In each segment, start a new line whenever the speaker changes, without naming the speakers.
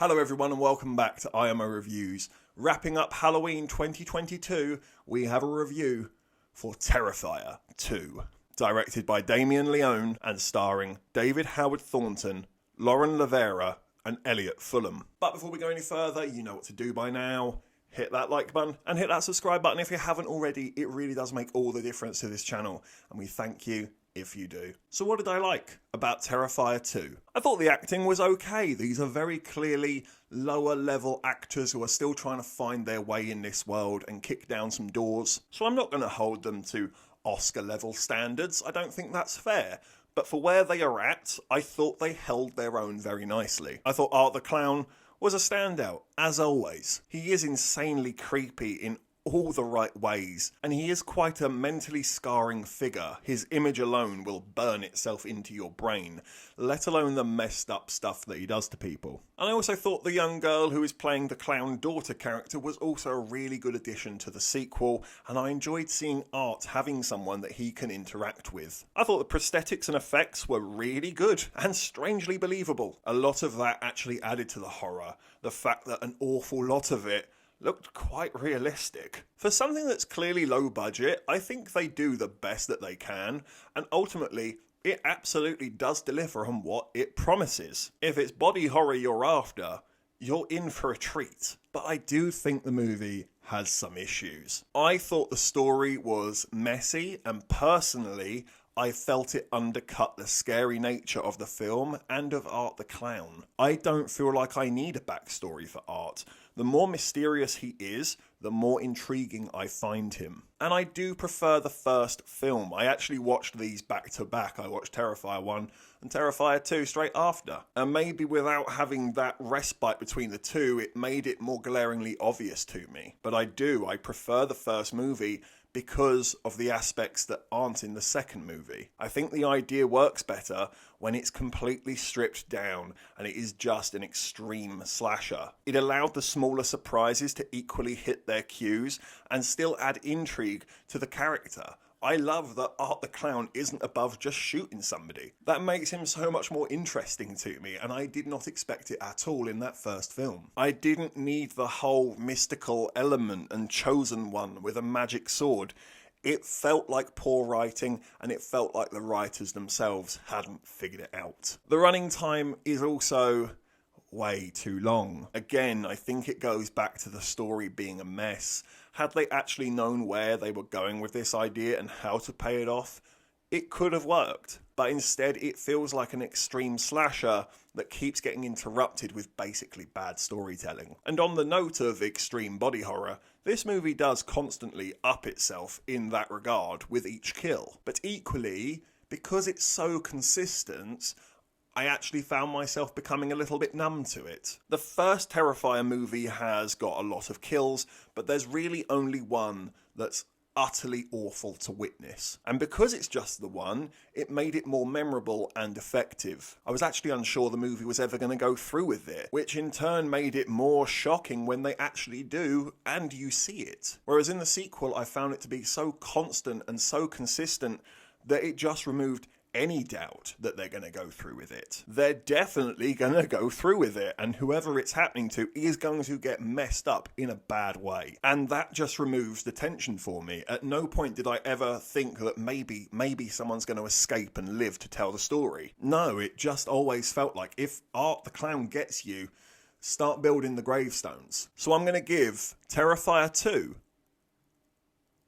Hello everyone and welcome back to IMO Reviews. Wrapping up Halloween 2022, we have a review for Terrifier 2. Directed by Damien, Leone and starring David Howard Thornton, Lauren Lavera and Elliot Fulham. But before we go any further, you know what to do by now. Hit that like button and hit that subscribe button if you haven't already. It really does make all the difference to this channel and we thank you if you do. So what did I like about Terrifier 2? I thought the acting was okay. These are very clearly lower level actors who are still trying to find their way in this world and kick down some doors. So I'm not going to hold them to Oscar level standards. I don't think that's fair. But for where they are at, I thought they held their own very nicely. I thought Art the Clown was a standout, as always. He is insanely creepy in all the right ways, and he is quite a mentally scarring figure. His image alone will burn itself into your brain, let alone the messed up stuff that he does to people. And I also thought the young girl who is playing the clown daughter character was also a really good addition to the sequel, and I enjoyed seeing Art having someone that he can interact with. I thought the prosthetics and effects were really good and strangely believable. A lot of that actually added to the horror, the fact that an awful lot of it looked quite realistic. For something that's clearly low budget, I think they do the best that they can, and ultimately, it absolutely does deliver on what it promises. If it's body horror you're after, you're in for a treat. But I do think the movie has some issues. I thought the story was messy, and personally, I felt it undercut the scary nature of the film and of Art the Clown. I don't feel like I need a backstory for Art. The more mysterious he is, the more intriguing I find him. And I do prefer the first film. I actually watched these back to back. I watched Terrifier 1 and Terrifier 2 straight after. And maybe without having that respite between the two, it made it more glaringly obvious to me. But I prefer the first movie because of the aspects that aren't in the second movie. I think the idea works better when it's completely stripped down and it is just an extreme slasher. It allowed the smaller surprises to equally hit their cues and still add intrigue to the character. I love that Art the Clown isn't above just shooting somebody. That makes him so much more interesting to me, and I did not expect it at all in that first film. I didn't need the whole mystical element and chosen one with a magic sword. It felt like poor writing, and it felt like the writers themselves hadn't figured it out. The running time is also way too long. Again, I think it goes back to the story being a mess. Had they actually known where they were going with this idea and how to pay it off, it could have worked. But instead, it feels like an extreme slasher that keeps getting interrupted with basically bad storytelling. And on the note of extreme body horror, this movie does constantly up itself in that regard with each kill. But equally, because it's so consistent, I actually found myself becoming a little bit numb to it. The first Terrifier movie has got a lot of kills, but there's really only one that's utterly awful to witness. And because it's just the one, it made it more memorable and effective. I was actually unsure the movie was ever going to go through with it, which in turn made it more shocking when they actually do, and you see it. Whereas in the sequel, I found it to be so constant and so consistent that it just removed any doubt that they're going to go through with it. They're definitely going to go through with it, and whoever it's happening to is going to get messed up in a bad way. And that just removes the tension for me. At no point did I ever think that maybe someone's going to escape and live to tell the story. No, it just always felt like if Art the Clown gets you, start building the gravestones. So I'm going to give Terrifier 2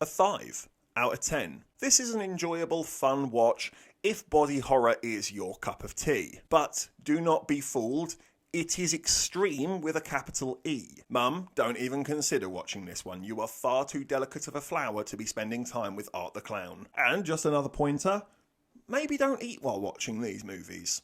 a 5 out of 10. This is an enjoyable, fun watch if body horror is your cup of tea. But do not be fooled, it is extreme with a capital E. Mum, don't even consider watching this one. You are far too delicate of a flower to be spending time with Art the Clown. And just another pointer, maybe don't eat while watching these movies.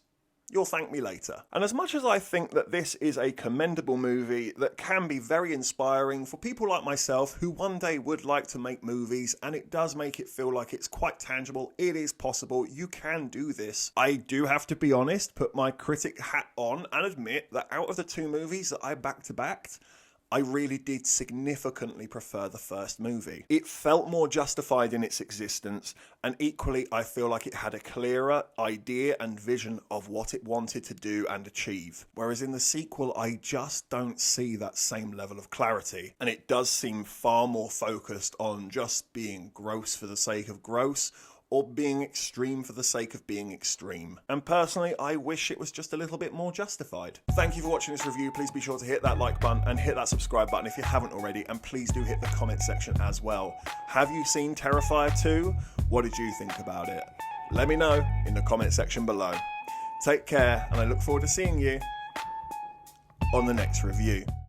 You'll thank me later. And as much as I think that this is a commendable movie that can be very inspiring for people like myself who one day would like to make movies, and it does make it feel like it's quite tangible, it is possible, you can do this. I do have to be honest, put my critic hat on and admit that out of the two movies that I back-to-backed, I really did significantly prefer the first movie. It felt more justified in its existence, and equally I feel like it had a clearer idea and vision of what it wanted to do and achieve. Whereas in the sequel, I just don't see that same level of clarity, and it does seem far more focused on just being gross for the sake of gross, or being extreme for the sake of being extreme. And personally, I wish it was just a little bit more justified. Thank you for watching this review. Please be sure to hit that like button and hit that subscribe button if you haven't already, and please do hit the comment section as well. Have you seen Terrifier 2? What did you think about it? Let me know in the comment section below. Take care, and I look forward to seeing you on the next review.